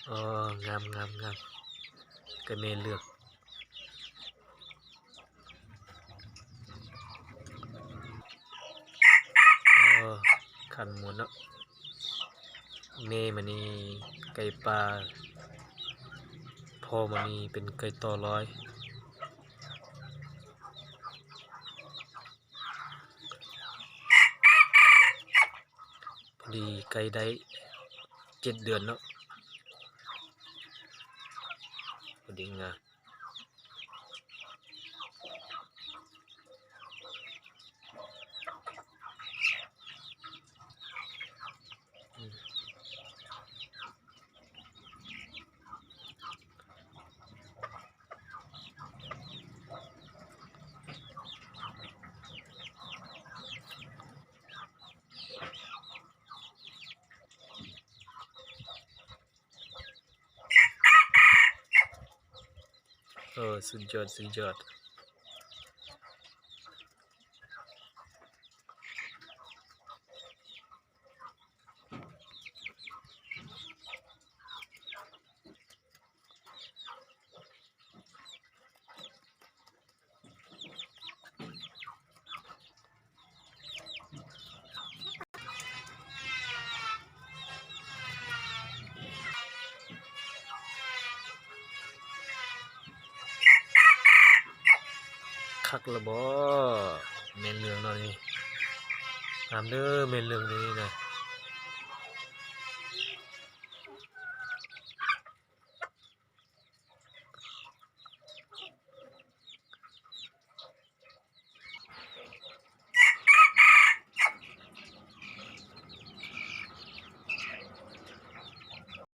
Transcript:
อ๋องามงามงามก็แม่เลือกขันหมดเนาะแม่มันนี่ไก่ปลาพ่อมันนี่เป็นไก่ต่อร้อยพอดีไก่ได้7 เดือนเนาะพอดีงามสุดยอดสุดยอดคักละบ่แม่นเรื่องเนาะนี่ตามเด้อแม่นเรื่องนี้นะ